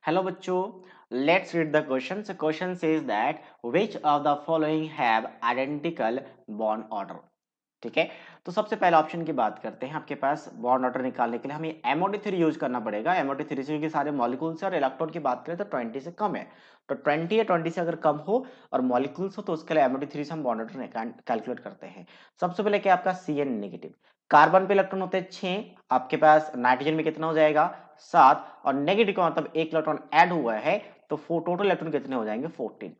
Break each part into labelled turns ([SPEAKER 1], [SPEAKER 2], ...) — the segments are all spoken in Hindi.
[SPEAKER 1] हेलो बच्चों, let's read the question. Question says that which of the following have identical bond order. ठीक है, तो सबसे पहले ऑप्शन की बात करते हैं. आपके पास बॉन्ड ऑर्डर निकालने के लिए हमें MOD3 यूज करना पड़ेगा. MOD3 से क्योंकि सारे मॉलिक्यूल्स और इलेक्ट्रॉन की बात करें तो 20 से कम है. तो 20 या 20 से अगर कम हो और मॉलिक्यूल्स हो तो उसके लिए MOD3 से हम बॉन्ड ऑर्डर कैलकुलेट करते हैं. सबसे पहले क्या आपका CN नेगेटिव. कार्बन पे इलेक्ट्रॉन होते हैं 6, आपके पास नाइट्रोजन में कितना हो जाएगा 7, और नेगेटिव का मतलब एक इलेक्ट्रॉन ऐड हुआ है तो टोटल इलेक्ट्रॉन कितने हो जाएंगे 14.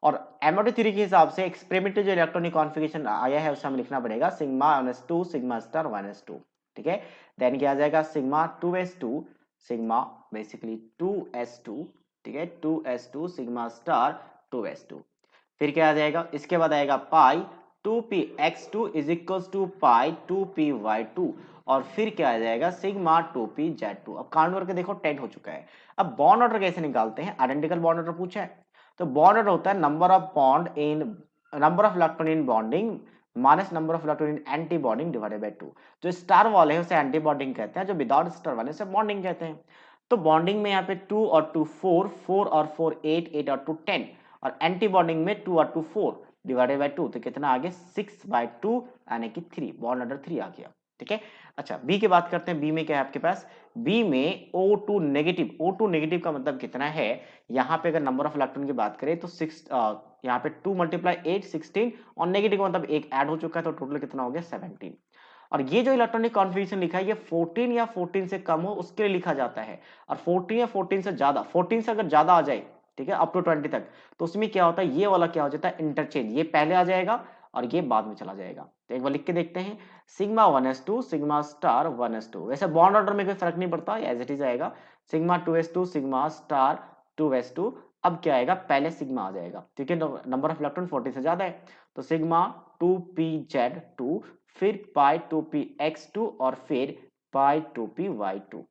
[SPEAKER 1] और MOD3 के हिसाब से एक्सपेरिमेंटल जो इलेक्ट्रॉनिक कॉन्फ़िगरेशन आया है उसे हमें लिखना पड़ेगा sigma 1s2 sigma star 1s2. ठीक है, देन क्या आ जाएगा sigma 2s2 sigma basically 2s2. ठीक है, 2s2 सिग्मा स्टार 2s2. फिर क्या आ जाएगा, इसके बाद आएगा pi 2px2 is equal to pi 2py2. और फिर क्या आ जाएगा सिग्मा 2pz2. अब काउंट करके देखो 10 हो चुका है. अब बॉन्ड ऑर्डर कैसे निकालते हैं, आइडेंटिकल बॉन्ड ऑर्डर पूछा है तो बॉन्ड ऑर्डर होता है number of electron in bonding minus number of electron in anti bonding divided by 2. जो स्टार वाले हैं उसे एंटी बॉन्डिंग कहते हैं, जो विदाउट स्टार वाले उसे बॉन्डिंग कहते हैं. तो बॉन्डिंग में यहाँ पे 2 और 2 4, 4 और 4 8, 8 और 2 10, और एंटी बॉन्डिंग में 2 और 2 4 डिवाइडेड बाय 2 तो कितना आ गया 6/2 यानी कि 3. बॉन्ड ऑर्डर 3 आ गया. ठीक है, अच्छा बी की बात करते हैं. बी में क्या है आपके पास, बी में O2 नेगेटिव. O2 नेगेटिव का मतलब कितना है, यहाँ पे अगर नंबर ऑफ इलेक्ट्रॉन की बात करें तो 6, यहाँ पे 2 × 8 16, और नेगेटिव का मतलब एक ऐड हो चुका है तो टोटल कितना हो गया 17. और ये जो इलेक्ट्रॉनिक कॉन्फ़िगरेशन लिखा है ये 14 या 14 से कम हो उसके लिए लिखा जाता है. और 14 या 14 से ज्यादा, 14 से अगर ज्यादा आ जाए, ठीक है, अप टू 20 तक, तो उसमें क्या होता है ये वाला क्या हो जाता है इंटरचेंज. ये पहले आ जाएगा और ये बाद में चला जाएगा. तो एक बार लिख के देखते हैं sigma 1s2 sigma star 1s2. वैसे बॉन्ड ऑर्डर में कोई फर्क नहीं पड़ता, एज इट इज आएगा sigma 2s2 sigma star 2s2. अब क्या आएगा, पहले सिग्मा आ जाएगा क्योंकि नंबर ऑफ इलेक्ट्रॉन 40 से ज्यादा है. तो सिग्मा 2pz2, फिर पाई 2px2, और फिर पाई 2py2.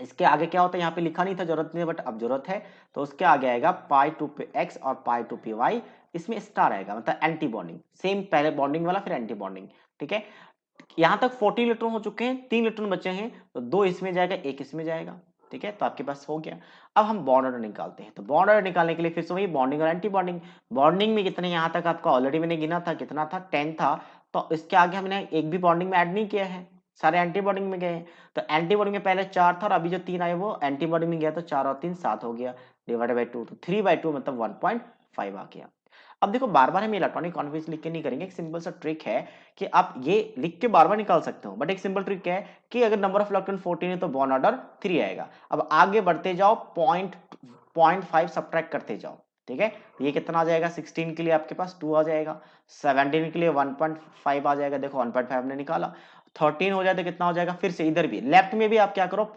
[SPEAKER 1] इसके आगे क्या होता है यहाँ पे लिखा नहीं था, जरूरत नहीं है, बट अब जरूरत है. तो उसके आगे आएगा पाई 2px और पाई 2py. इसमें स्टार आएगा मतलब एंटी बॉन्डिंग. सेम पहले बॉन्डिंग वाला फिर एंटी बॉन्डिंग. ठीक है, यहाँ तक 14 इलेक्ट्रॉन हो चुके हैं, 3 इलेक्ट्रॉन बचे हैं तो 2 इसमें जाएगा, 1 इसमें जाएगा. ठीक है, तो आपके पास हो गया. अब हम बॉन्ड ऑर्डर निकालते हैं. तो बॉन्ड ऑर्डर निकालने के लिए फिर से वही बॉन्डिंग और एंटी बॉन्डिंग. बॉन्डिंग में कितने, यहाँ तक आपका ऑलरेडी मैंने गिना था, कितना था 10 था. तो इसके आगे हमने एक भी बॉन्डिंग में ऐड नहीं किया है, सारे एंटी बॉन्डिंग में गए हैं. तो एंटी बॉन्डिंग में पहले 4 था और अभी जो 3 आए वो एंटी बॉन्डिंग में गया, तो 4 और 3 7 हो गया डिवाइडेड बाई 2. तो 3/2 मतलब 1.5 आ गया. अब देखो बार बार हम इलेक्ट्रॉनिक कॉन्फिगरेशन लिख के नहीं करेंगे. एक सिंपल सा ट्रिक है कि आप ये लिख के बार बार निकाल सकते हो, बट एक सिंपल ट्रिक है कि अगर नंबर ऑफ इलेक्ट्रॉन 14 है तो बॉन्ड ऑर्डर 3 आएगा. अब आगे बढ़ते जाओ, 0.5 सब्ट्रैक्ट करते जाओ. ठीक है, ये कितना आ जाएगा, 16 के लिए आपके पास 2 आ जाएगा, 17 के लिए 1.5 आ जाएगा. देखो 1.5 ने निकाला. 13 हो जाए तो कितना हो जाएगा, फिर से इधर भी लेफ्ट में भी आप क्या करो,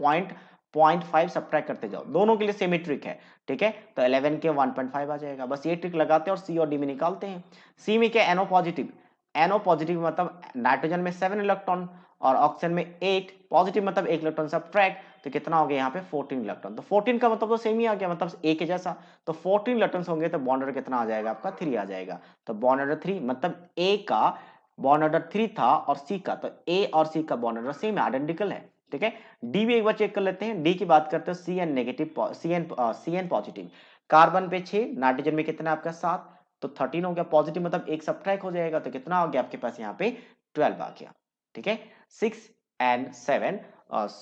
[SPEAKER 1] 0.5 सब्ट्रैक्ट करते जाओ. दोनों के लिए सेम ही ट्रिक है. ठीक है, तो 11 के 1.5 आ जाएगा. बस ये ट्रिक लगाते हैं और सी और डी में निकालते हैं. सी में क्या, NO पॉजिटिव. NO पॉजिटिव मतलब नाइट्रोजन में 7 इलेक्ट्रॉन और ऑक्सीजन में 8 पॉजिटिव मतलब 1 इलेक्ट्रॉन सब्ट्रैक्ट. तो कितना हो गया यहाँ पे 14 इलेक्ट्रॉन. तो 14 का मतलब तो सेम ही आ गया, मतलब ए के जैसा. तो 14 इलेक्ट्रॉन्स होंगे तो बॉन्ड ऑर्डर कितना आ जाएगा आपका 3 आ जाएगा. तो बॉन्ड ऑर्डर 3 मतलब ए का बॉन्ड ऑर्डर 3 था और सी का, तो ए और सी का बॉन्ड ऑर्डर सेम है, आइडेंटिकल है. ठीक है, डी भी एक बार चेक कर लेते हैं. डी की बात करते हैं, C N negative, C N positive. Carbon पे 6, नाइट्रोजन में कितना आपका 7, तो 13 हो गया पॉजिटिव मतलब एक सब्ट्रैक्ट हो जाएगा. तो कितना हो गया आपके पास यहाँ पे 12 आ गया. ठीक है, 6 एंड 7,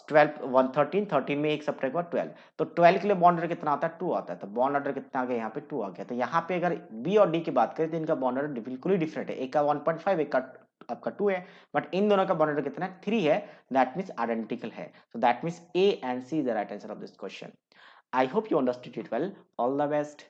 [SPEAKER 1] 12 1 13, 13 में एक सब्ट्रैक्ट हुआ 12. तो 12 के लिए बॉन्ड ऑर्डर कितना आता है 2 आता है. तो बॉन्ड ऑर्डर कितना आ गया यहाँ पे 2 आ गया. तो यहाँ पे अगर बी और डी की बात करें तो इनका बॉन्ड ऑर्डर बिल्कुल ही डिफरेंट है. एक का 1.5, एक का आपका 2 है, बट इन दोनों का बॉन्ड ऑर्डर कितना है 3 है. दैट मीन्स आइडेंटिकल है. So that means A and C is the right answer of this question. I hope you understood it well. All the best.